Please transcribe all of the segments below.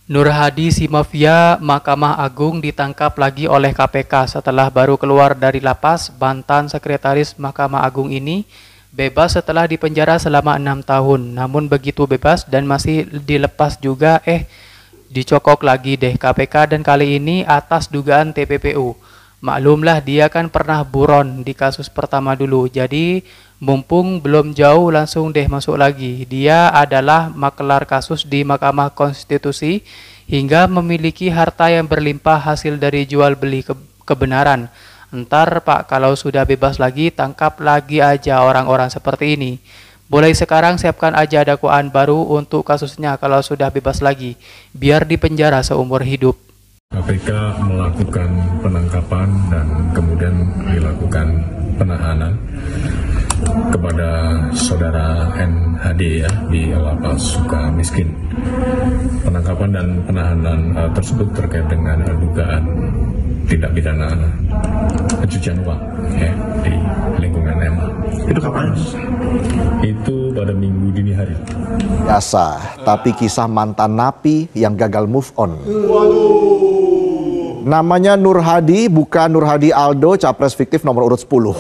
Nur Hadi si mafia Mahkamah Agung ditangkap lagi oleh KPK setelah baru keluar dari lapas. Mantan Sekretaris Mahkamah Agung ini bebas setelah dipenjara selama 6 tahun. Namun begitu bebas dan masih dilepas juga dicokok lagi deh KPK, dan kali ini atas dugaan TPPU. Maklumlah dia kan pernah buron di kasus pertama dulu, jadi mumpung belum jauh langsung deh masuk lagi. Dia adalah makelar kasus di Mahkamah Konstitusi hingga memiliki harta yang berlimpah hasil dari jual beli kebenaran. Entar Pak, kalau sudah bebas lagi, tangkap lagi aja orang-orang seperti ini. Mulai sekarang siapkan aja dakwaan baru untuk kasusnya kalau sudah bebas lagi, biar dipenjara seumur hidup. KPK melakukan penangkapan dan kemudian dilakukan penahanan kepada saudara NHD ya di Lapas Sukamiskin. Penangkapan dan penahanan tersebut terkait dengan dugaan tindak pidana pencucian uang ya di lingkungan MA. Itu kapan? Itu pada Minggu dini hari. Biasa, tapi kisah mantan napi yang gagal move on. Namanya Nur Hadi, bukan Nur Hadi Aldo, capres fiktif nomor urut 10.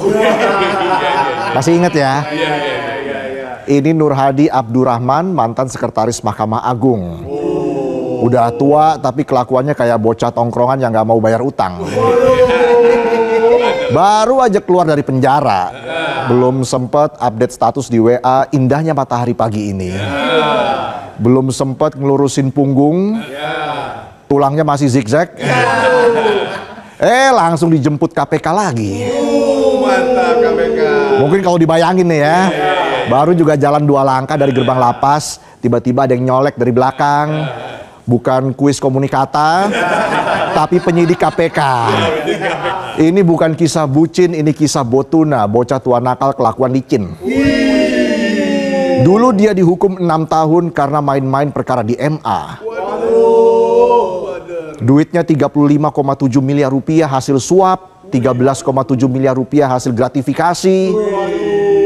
Masih ingat ya? Ini Nur Hadi Abdurrahman, mantan sekretaris Mahkamah Agung. Udah tua tapi kelakuannya kayak bocah tongkrongan yang gak mau bayar utang. Baru aja keluar dari penjara, belum sempat update status di WA indahnya matahari pagi ini. Belum sempat ngelurusin punggung, tulangnya masih zigzag. Langsung dijemput KPK lagi. Mantap KPK. Mungkin kalau dibayangin nih ya, baru juga jalan 2 langkah dari gerbang lapas, tiba-tiba ada yang nyolek dari belakang. Bukan kuis komunikata, tapi penyidik KPK. Ini bukan kisah bucin, ini kisah botuna, bocah tua nakal kelakuan licin. Dulu dia dihukum 6 tahun karena main-main perkara di MA. Duitnya 35,7 miliar rupiah hasil suap, 13,7 miliar rupiah hasil gratifikasi.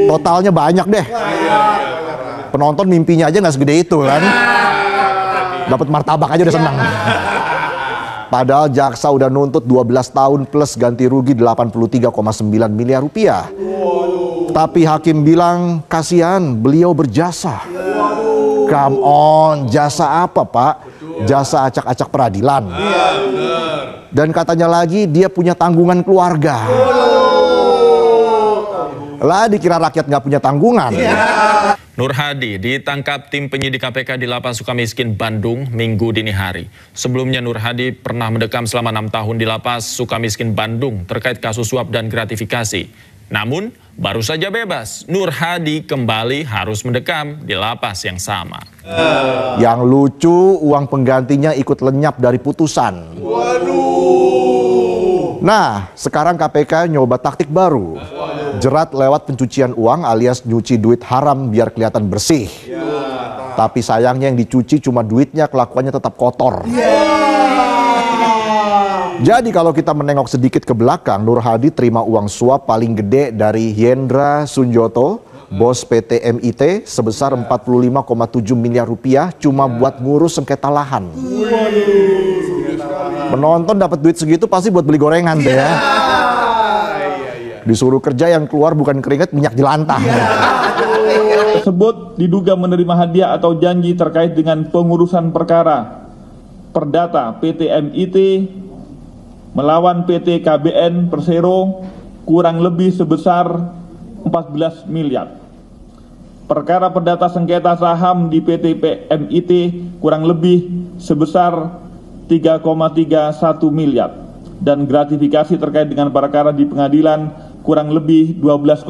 Totalnya banyak deh. Penonton mimpinya aja nggak segede itu kan. Dapat martabak aja udah senang. Padahal jaksa udah nuntut 12 tahun plus ganti rugi 83,9 miliar rupiah. Tapi hakim bilang kasihan, beliau berjasa. Come on, jasa apa Pak? Jasa acak-acak peradilan. Dan katanya lagi dia punya tanggungan keluarga. Lah dikira rakyat nggak punya tanggungan. Nur Hadi ditangkap tim penyidik KPK di Lapas Sukamiskin, Bandung, Minggu dini hari. Sebelumnya Nur Hadi pernah mendekam selama 6 tahun di Lapas Sukamiskin, Bandung terkait kasus suap dan gratifikasi. Namun, baru saja bebas, Nur Hadi kembali harus mendekam di lapas yang sama. Yang lucu, uang penggantinya ikut lenyap dari putusan. Nah, sekarang KPK nyoba taktik baru. Jerat lewat pencucian uang alias nyuci duit haram biar kelihatan bersih. Tapi sayangnya yang dicuci cuma duitnya, kelakuannya tetap kotor. Jadi kalau kita menengok sedikit ke belakang, Nur Hadi terima uang suap paling gede dari Hendra Sunjoto, bos PT MIT, sebesar 45,7 miliar rupiah cuma buat ngurus sengketa lahan. Penonton dapat duit segitu pasti buat beli gorengan deh ya. Disuruh kerja yang keluar bukan keringat, minyak jelantah. Tersebut diduga menerima hadiah atau janji terkait dengan pengurusan perkara perdata PT MIT melawan PT KBN Persero kurang lebih sebesar 14 miliar. Perkara perdata sengketa saham di PT MIT kurang lebih sebesar 3,31 miliar. Dan gratifikasi terkait dengan perkara di pengadilan kurang lebih 12,9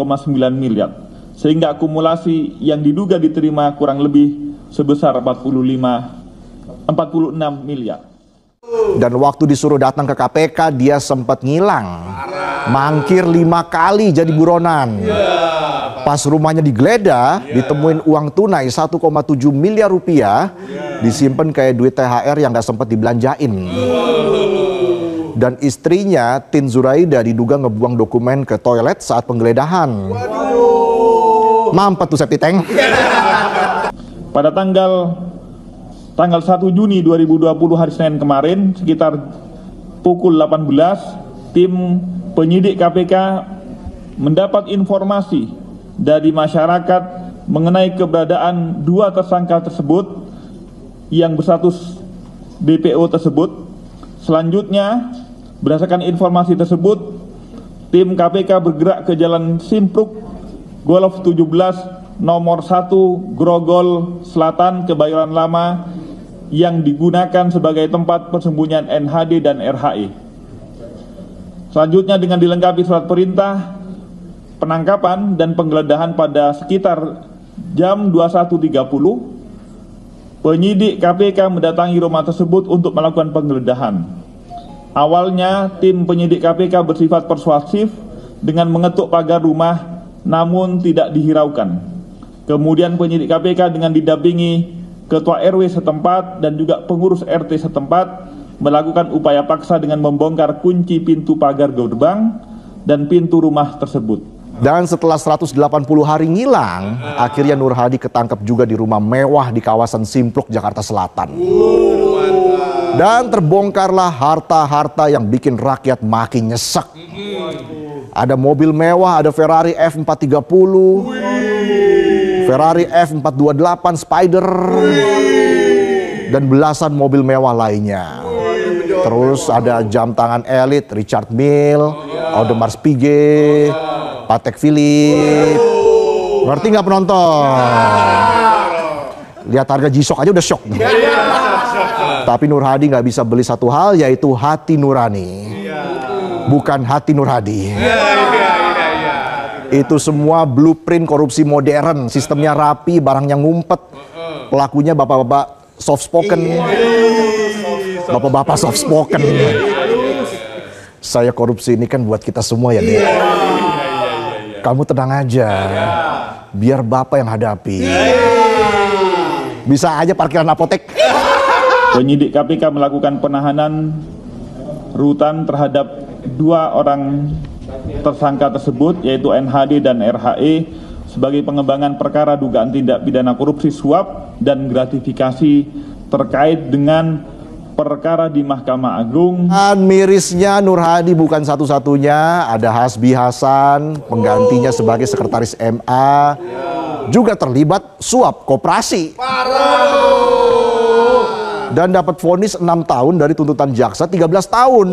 miliar. Sehingga akumulasi yang diduga diterima kurang lebih sebesar 46 miliar. Dan waktu disuruh datang ke KPK dia sempat ngilang. Mangkir 5 kali jadi buronan. Pas rumahnya digeledah, ditemuin uang tunai 1,7 miliar rupiah, disimpan kayak duit THR yang gak sempat dibelanjain. Dan istrinya, Tin Zuraida, diduga ngebuang dokumen ke toilet saat penggeledahan. Mampet tuh septic tank. Pada tanggal tanggal 1 Juni 2020 hari Senin kemarin sekitar pukul 18, tim penyidik KPK mendapat informasi dari masyarakat mengenai keberadaan dua tersangka tersebut yang berstatus DPO tersebut. Selanjutnya, berdasarkan informasi tersebut, tim KPK bergerak ke Jalan Simpruk Golf 17 nomor 1 Grogol Selatan, Kebayoran Lama, yang digunakan sebagai tempat persembunyian NHD dan RHE. Selanjutnya, dengan dilengkapi surat perintah penangkapan dan penggeledahan pada sekitar jam 21.30, penyidik KPK mendatangi rumah tersebut untuk melakukan penggeledahan. Awalnya, tim penyidik KPK bersifat persuasif dengan mengetuk pagar rumah, namun tidak dihiraukan. Kemudian penyidik KPK dengan didampingi Ketua RW setempat dan juga pengurus RT setempat melakukan upaya paksa dengan membongkar kunci pintu pagar gerbang dan pintu rumah tersebut. Dan setelah 180 hari ngilang, akhirnya Nur Hadi ketangkep juga di rumah mewah di kawasan Simpruk, Jakarta Selatan. Dan terbongkarlah harta-harta yang bikin rakyat makin nyesek. Ada mobil mewah, ada Ferrari F430, Ferrari F428 Spider, dan belasan mobil mewah lainnya. Terus ada jam tangan elit Richard Mille, Audemars Piguet, Patek Philippe. Ngerti nggak penonton? Lihat harga G-Shock aja udah shock. Tapi Nur Hadi nggak bisa beli satu hal, yaitu hati nurani. Bukan hati Nur Hadi. Itu semua blueprint korupsi modern. Sistemnya rapi, barangnya ngumpet. Pelakunya bapak-bapak soft spoken. Bapak-bapak soft spoken. Saya korupsi ini kan buat kita semua ya, Dek. Kamu tenang aja. Biar Bapak yang hadapi. Bisa aja parkiran apotek. Penyidik KPK melakukan penahanan rutan terhadap dua orang tersangka tersebut, yaitu NHD dan RHE, sebagai pengembangan perkara dugaan tindak pidana korupsi suap dan gratifikasi terkait dengan perkara di Mahkamah Agung. Dan mirisnya Nur Hadi bukan satu-satunya, ada Hasbi Hasan, penggantinya sebagai sekretaris MA, juga terlibat suap koperasi. Dan dapat vonis 6 tahun dari tuntutan jaksa 13 tahun.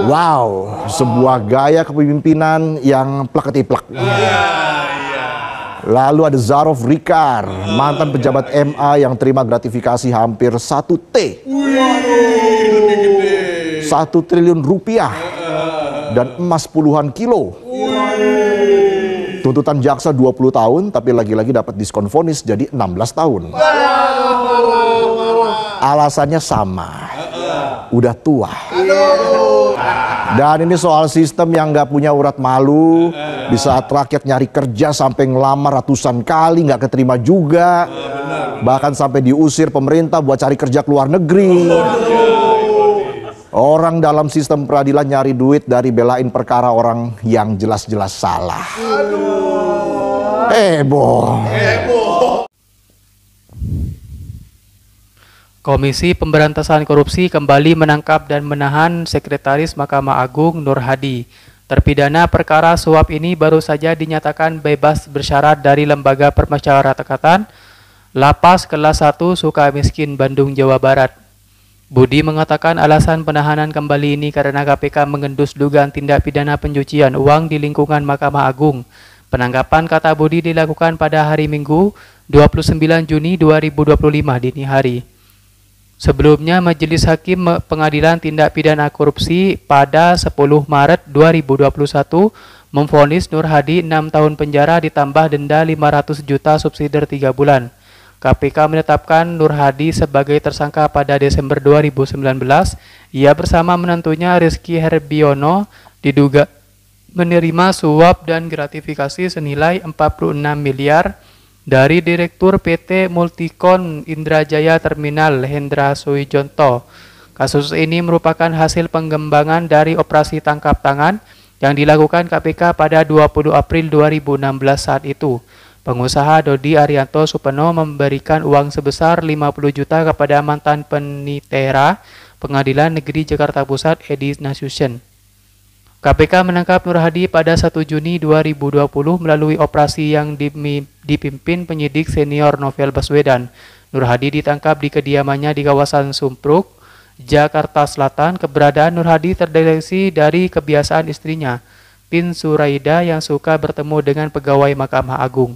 Wow, sebuah gaya kepemimpinan yang plek-ketiplek. Lalu ada Zarov Rikar, mantan pejabat MA yang terima gratifikasi hampir 1 T. 1 triliun rupiah dan emas puluhan kilo. Tuntutan jaksa 20 tahun, tapi lagi-lagi dapat diskon vonis jadi 16 tahun. Alasannya sama, udah tua. Dan ini soal sistem yang nggak punya urat malu. Di saat rakyat nyari kerja sampai ngelamar ratusan kali nggak keterima juga. Bahkan sampai diusir pemerintah buat cari kerja ke luar negeri. Orang dalam sistem peradilan nyari duit dari belain perkara orang yang jelas-jelas salah. Heboh. Komisi Pemberantasan Korupsi kembali menangkap dan menahan Sekretaris Mahkamah Agung Nur Hadi. Terpidana perkara suap ini baru saja dinyatakan bebas bersyarat dari Lembaga Permasyarakatan Lapas Kelas 1 Sukamiskin, Bandung, Jawa Barat. Budi mengatakan alasan penahanan kembali ini karena KPK mengendus dugaan tindak pidana pencucian uang di lingkungan Mahkamah Agung. Penangkapan, kata Budi, dilakukan pada hari Minggu 29 Juni 2025 dini hari. Sebelumnya, Majelis Hakim Pengadilan Tindak Pidana Korupsi pada 10 Maret 2021 memvonis Nur Hadi 6 tahun penjara ditambah denda 500 juta subsidi 3 bulan. KPK menetapkan Nur Hadi sebagai tersangka pada Desember 2019. Ia bersama menantunya Rizky Herbiono diduga menerima suap dan gratifikasi senilai 46 miliar dari Direktur PT Multikon Indrajaya Terminal Hendra Suijonto. Kasus ini merupakan hasil pengembangan dari operasi tangkap tangan yang dilakukan KPK pada 20 April 2016 saat itu. Pengusaha Dodi Arianto Supeno memberikan uang sebesar 50 juta kepada mantan penitera Pengadilan Negeri Jakarta Pusat Edi Nasution. KPK menangkap Nur Hadi pada 1 Juni 2020 melalui operasi yang dipimpin penyidik senior Novel Baswedan. Nur Hadi ditangkap di kediamannya di kawasan Sumpruk, Jakarta Selatan. Keberadaan Nur Hadi terdeteksi dari kebiasaan istrinya, Tin Suraida, yang suka bertemu dengan pegawai Mahkamah Agung.